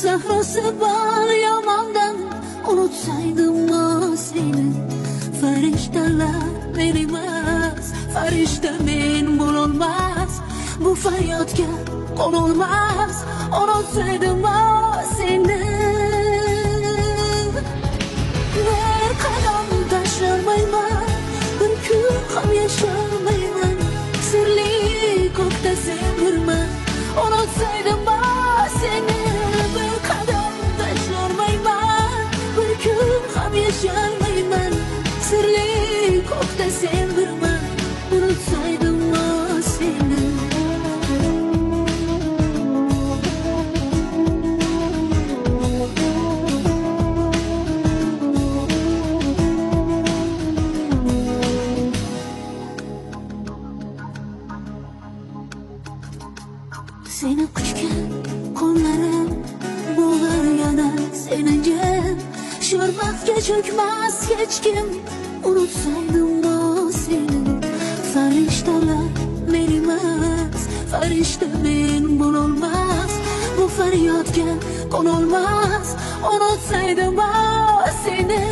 Sahrosi bor yomondan unutsaydim o seni. Farishtalar men emas, farishta men bo'lolmas. Bu faryodga qo'nolmas, unutsaydim o seni. Bir qadam tashlamayman, bir kun ham yashamayman. Sirli ko'kda semirman, unutsaydim o seni. Bir qadam tashlamayman, bir kun ham yashamayman. Sirli ko'kda semirman, unutsaydim o seni. Seni quchgan qo'llarim bo'lar yana senga. Sho'rbatga cho'kmas hech kim, unutsaydim o seni. Farishtalar men emas, farishta men bo'lolmas. Bu faryodga qo'nolmas, unutsaydim o seni.